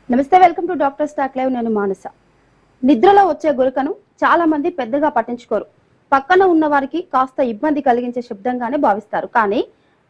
నమస్తే, welcome to doctor stock live. నేను మానస. నిద్రలో వచ్చే గురకను చాలా మంది పెద్దగా పట్టించుకోరు. పక్కన ఉన్న వారికి కాస్త ఇబ్బంది కలిగించే శబ్దంగానే భావిస్తారు. కానీ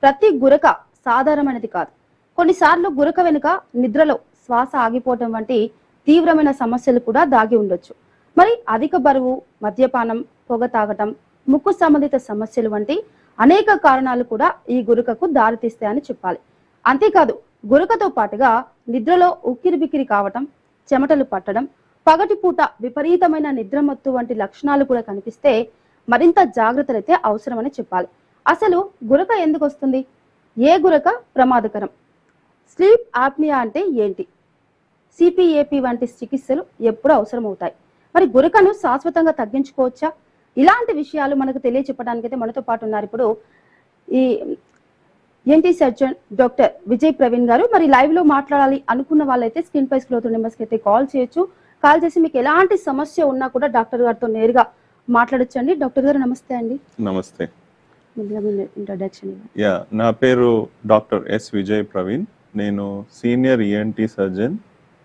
ప్రతి గురక సాధారణమైనది కాదు. కొన్నిసార్లు గురక వెనుక నిద్రలో శ్వాస ఆగిపోవడం వంటి తీవ్రమైన సమస్యలు కూడా దాగి ఉండొచ్చు. మరి అధిక బరువు, మద్యపానం, పొగ తాగటం, ముక్కు సంబంధిత సమస్యలు వంటి అనేక కారణాలు కూడా ఈ గురకకు దారితీస్తాయని చెప్పాలి. అంతేకాదు, గురకతో పాటుగా నిద్రలో ఉక్కిరిబిక్కిరి కావటం, చెమటలు పట్టడం, పగటిపూట విపరీతమైన నిద్రమత్తు వంటి లక్షణాలు కూడా కనిపిస్తే మరింత జాగ్రత్తలైతే అవసరమని చెప్పాలి. అసలు గురక ఎందుకు వస్తుంది? ఏ గురక ప్రమాదకరం? స్లీప్ ఆప్నియా అంటే ఏంటి? సిపిఏపి వంటి చికిత్సలు ఎప్పుడు అవసరమవుతాయి? మరి గురకను శాశ్వతంగా తగ్గించుకోవచ్చా? ఇలాంటి విషయాలు మనకు తెలియచెప్పడానికి అయితే మనతో పాటు ఉన్నారు ఇప్పుడు ఈ ఏంటి సర్జన్ డాక్టర్ విజయ్ ప్రవీణ్ గారు. మరి లైవ్ లో మాట్లాడాలి అనుకున్న వాళ్ళైతే స్క్రీన్ పై స్క్రోల్ అవుతున్న నెంబర్స్ కి అయితే కాల్ చేయొచ్చు. కాల్ చేసి మీకు ఎలాంటి సమస్య ఉన్నా కూడా డాక్టర్ గారితో నేరుగా మాట్లాడొచ్చు అండి. డాక్టర్ గారు నమస్తే అండి. నమస్తే. ఇంట్రడక్షన్. నా పేరు డాక్టర్ ఎస్ విజయ్ ప్రవీణ్. నేను senior ENT surgeon,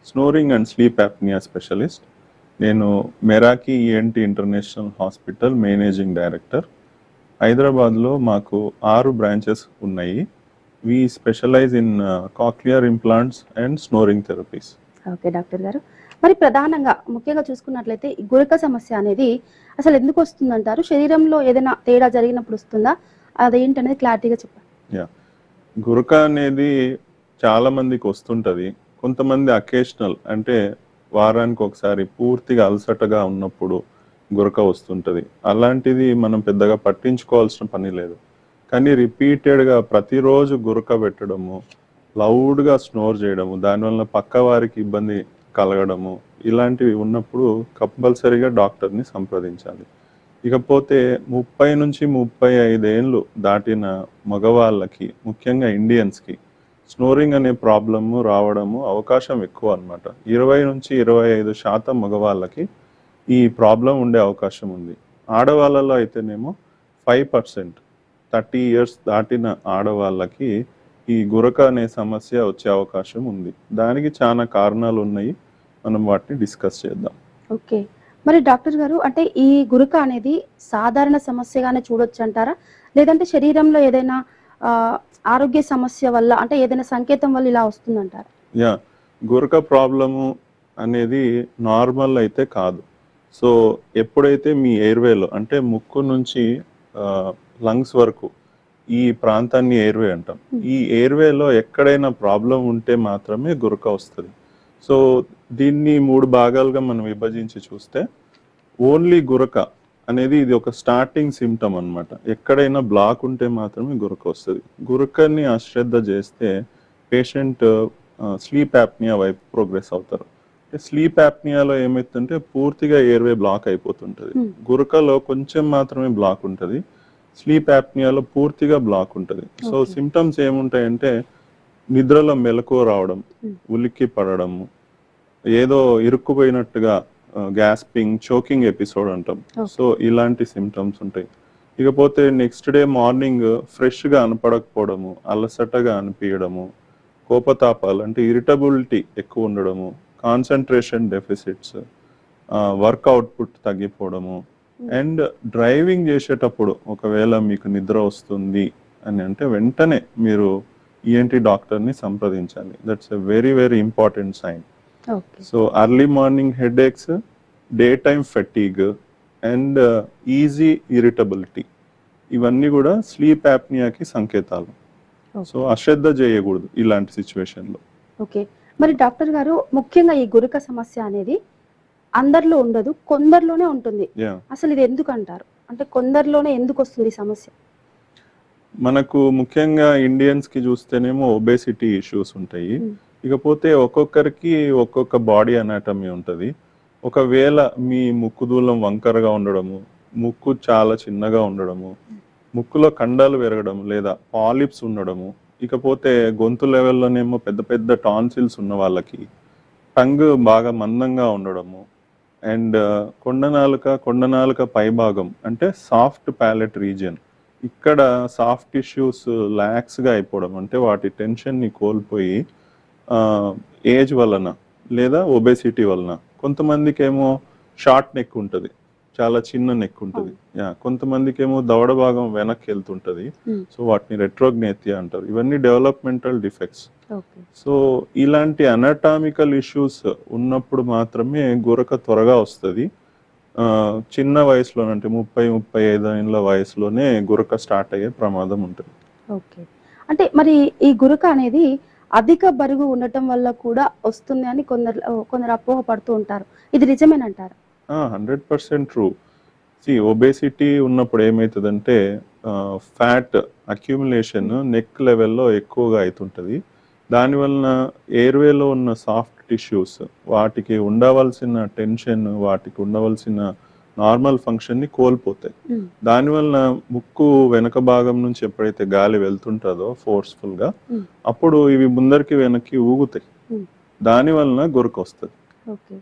snoring and sleep apnoea specialist. నేను Meraki ENT international hospital managing director. హైదరాబాద్లో మాకు 6 బ్రాంచెస్ ఉన్నాయి. We specialize in cochlear implants and snoring therapies. Okay doctor గారు, మరి ప్రధానంగా ముఖ్యంగా చూసుకున్నట్లయితే ఈ గురక సమస్య అనేది అసలు ఎందుకు వస్తుందంటారు? శరీరంలో ఏదైనా తేడా జరిగినప్పుడు వస్తుందా? అదేంటనేది క్లారిటీగా చెప్పండి. గురక అనేది చాలా మందికి వస్తుంటది. కొంతమంది అకేషనల్, అంటే వారానికి ఒకసారి పూర్తిగా అలసటగా ఉన్నప్పుడు గురక వస్తుంటది. అలాంటిది మనం పెద్దగా పట్టించుకోవాల్సిన పని లేదు. కానీ రిపీటెడ్గా ప్రతిరోజు గురక పెట్టడము, లౌడ్గా స్నోర్ చేయడము, దానివల్ల పక్క వారికి ఇబ్బంది కలగడము, ఇలాంటివి ఉన్నప్పుడు కంపల్సరీగా డాక్టర్ని సంప్రదించాలి. ఇకపోతే 30 నుంచి 35 ఏళ్ళు దాటిన మగవాళ్ళకి, ముఖ్యంగా ఇండియన్స్కి స్నోరింగ్ అనే ప్రాబ్లము రావడము అవకాశం ఎక్కువ అన్నమాట. 20 నుంచి 25% మగవాళ్ళకి ఈ ప్రాబ్లం ఉండే అవకాశం ఉంది. ఆడవాళ్ళలో అయితేనేమో 5%, 30 ఇయర్స్ దాటిన ఆడవాళ్ళకి ఈ గురక అనే సమస్య వచ్చే అవకాశం ఉంది. దానికి చాలా కారణాలు ఉన్నాయి, మనం వాటిని డిస్కస్ చేద్దాం. ఓకే, మరి డాక్టర్ గారు, అంటే ఈ గురక అనేది సాధారణ సమస్యగానే చూడొచ్చు అంటారా, లేదంటే శరీరంలో ఏదైనా ఆరోగ్య సమస్య వల్ల, అంటే ఏదైనా సంకేతం వల్ల ఇలా వస్తుందంటారా? గురక ప్రాబ్లము అనేది నార్మల్ అయితే కాదు. సో ఎప్పుడైతే మీ ఎయిర్వేలో, అంటే ముక్కు నుంచి లంగ్స్ వరకు ఈ ప్రాంతాన్ని ఎయిర్వే అంటాం, ఈ ఎయిర్వేలో ఎక్కడైనా ప్రాబ్లం ఉంటే మాత్రమే గురక వస్తుంది. సో దీన్ని 3 భాగాలుగా మనం విభజించి చూస్తే, ఓన్లీ గురక అనేది ఇది ఒక స్టార్టింగ్ సిమ్టమ్ అన్నమాట. ఎక్కడైనా బ్లాక్ ఉంటే మాత్రమే గురక వస్తుంది. గురకని అశ్రద్ధ చేస్తే పేషెంట్ స్లీప్ యాప్నియా వైపు ప్రోగ్రెస్ అవుతారు. స్లీప్ యాప్నియాలో ఏమవుతుందంటే పూర్తిగా ఎయిర్వే బ్లాక్ అయిపోతుంటుంది. గురకలో కొంచెం మాత్రమే బ్లాక్ ఉంటుంది, స్లీప్ యాప్నియాలో పూర్తిగా బ్లాక్ ఉంటుంది. సో సిమ్టమ్స్ ఏముంటాయంటే నిద్రలో మెలకువ రావడం, ఉలిక్కి పడడము, ఏదో ఇరుక్కుపోయినట్టుగా గ్యాస్పింగ్, చోకింగ్ ఎపిసోడ్ అంటాం. సో ఇలాంటి సిమ్టమ్స్ ఉంటాయి. ఇకపోతే నెక్స్ట్ డే మార్నింగ్ ఫ్రెష్గా అనిపడకపోవడము, అలసటగా అనిపించడము, కోపతాపాలు అంటే ఇరిటబిలిటీ ఎక్కువ ఉండడము, కాన్సన్ట్రేషన్ డెఫిసిట్స్, వర్క్ అవుట్పుట్ తగ్గిపోవడము, అండ్ డ్రైవింగ్ చేసేటప్పుడు ఒకవేళ మీకు నిద్ర వస్తుంది అని అంటే వెంటనే మీరు ఈఎన్టీ డాక్టర్ని సంప్రదించాలి. That's a very very important sign. So early morning headaches, day time fatigue and easy irritability, ఇవన్నీ కూడా స్లీప్ యాప్నియాకి సంకేతాలు. సో అశ్రద్ధ చేయకూడదు ఇలాంటి సిచ్యువేషన్లో. ఓకే, మరి డాక్టర్ గారు, ముఖ్యంగా ఈ గురక సమస్య అనేది అందరిలో ఉండదు, కొందరిలోనే ఉంటుంది. అసలు ఇది ఎందుకు అంటారు? అంటే కొందరిలోనే ఎందుకు వస్తుంది సమస్య? మనకు ముఖ్యంగా ఇండియన్స్ కి చూస్తేనేమో ఒబేసిటీ ఇష్యూస్ ఉంటాయి. ఇకపోతే ఒక్కొక్కరికి ఒక్కొక్క బాడీ అనాటమీ ఉంటుంది. ఒకవేళ మీ ముక్కు దూలం వంకరగా ఉండడము, ముక్కు చాలా చిన్నగా ఉండడము, ముక్కులో కండాలు పెరగడం లేదా పాలిప్స్ ఉండడము, ఇకపోతే గొంతు లెవెల్లోనేమో పెద్ద పెద్ద టాన్సిల్స్ ఉన్న వాళ్ళకి టంగ్ బాగా మందంగా ఉండడము, అండ్ కొండనాలుక పైభాగం అంటే సాఫ్ట్ ప్యాలెట్ రీజియన్, ఇక్కడ సాఫ్ట్ టిష్యూస్ ల్యాక్స్గా అయిపోవడం, అంటే వాటి టెన్షన్ని కోల్పోయి ఏజ్ వలన లేదా ఒబేసిటీ వలన. కొంతమందికి ఏమో షార్ట్ నెక్ ఉంటుంది, చాలా చిన్న నెక్ ఉంటుంది. కొంతమందికి ఏమో దవడ భాగం వెనక్కి వెళ్తుంటది, సో వాటిని రెట్రోగ్నేథియా అంటారు. ఇవన్నీ డెవలప్మెంటల్ డిఫెక్ట్స్. సో ఇలాంటి అనటామికల్ ఇష్యూస్ ఉన్నప్పుడు మాత్రమే గురక త్వరగా వస్తుంది. చిన్న వయసులోనే, అంటే 30-35 ఏళ్ళ వయసులోనే గురక స్టార్ట్ అయ్యే ప్రమాదం ఉంటుంది. ఓకే, అంటే మరి ఈ గురక అనేది అధిక బరువు ఉండటం వల్ల కూడా వస్తుంది అని కొందరు అపోహ పడుతూ ఉంటారు. ఇది నిజమేనంటారా? 100% ట్రూ. ఒబేసిటీ ఉన్నప్పుడు ఏమవుతుందంటే ఫ్యాట్ అక్యూములేషన్ నెక్ లెవెల్లో ఎక్కువగా అవుతుంటుంది. దానివలన ఎయిర్వేలో ఉన్న సాఫ్ట్ టిష్యూస్ వాటికి ఉండవలసిన టెన్షన్, వాటికి ఉండవలసిన నార్మల్ ఫంక్షన్ని కోల్పోతాయి. దానివలన ముక్కు వెనక భాగం నుంచి ఎప్పుడైతే గాలి వెళ్తుంటుందో ఫోర్స్ఫుల్గా, అప్పుడు ఇవి ముందరికి వెనక్కి ఊగుతాయి. దానివలన గురక వస్తుంది. ఓకే,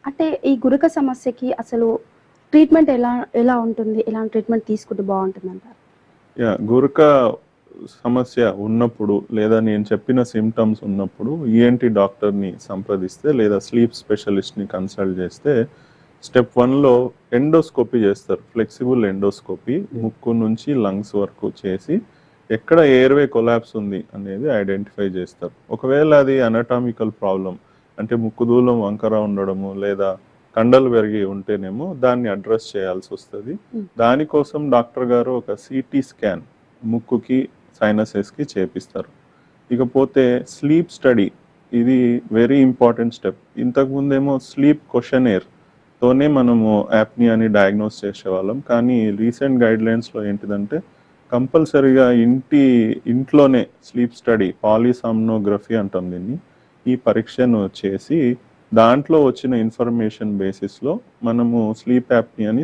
అంటే ఈ గురక సమస్యకి అసలు ట్రీట్మెంట్ ఎలా ఉంటుంది? ఎలాంటి ట్రీట్మెంట్ తీసుకుంటే బాగుంటుంది అంటారు? గురక సమస్య ఉన్నప్పుడు లేదా నేను చెప్పిన సిమ్టమ్స్ ఉన్నప్పుడు ఈఎన్టీ డాక్టర్ని సంప్రదిస్తే లేదా స్లీప్ స్పెషలిస్ట్ని కన్సల్ట్ చేస్తే స్టెప్ 1లో ఎండోస్కోపీ చేస్తారు. ఫ్లెక్సిబుల్ ఎండోస్కోపీ ముక్కు నుంచి లంగ్స్ వరకు చేసి ఎక్కడ ఎయిర్వే కొలాప్స్ ఉంది అనేది ఐడెంటిఫై చేస్తారు. ఒకవేళ అది అనటామికల్ ప్రాబ్లం, అంటే ముక్కు దూలం వంకర ఉండడము లేదా కండలు పెరిగి ఉంటేనేమో దాన్ని అడ్రస్ చేయాల్సి వస్తుంది. దానికోసం డాక్టర్ గారు ఒక సిటీ స్కాన్ ముక్కుకి సైనసెస్కి చేపిస్తారు. ఇకపోతే స్లీప్ స్టడీ, ఇది వెరీ ఇంపార్టెంట్ స్టెప్. ఇంతకుముందేమో స్లీప్ క్వశ్చనేర్ తోనే మనము యాప్నియాని డయాగ్నోస్ చేసేవాళ్ళం, కానీ రీసెంట్ గైడ్లైన్స్లో ఏంటిదంటే కంపల్సరీగా ఇంట్లోనే స్లీప్ స్టడీ, పాలిసామ్నోగ్రఫీ అంటాం దీన్ని, ఈ పరీక్షను చేసి దాంట్లో వచ్చిన ఇన్ఫర్మేషన్ బేసిస్లో మనము స్లీప్ యాప్నియాని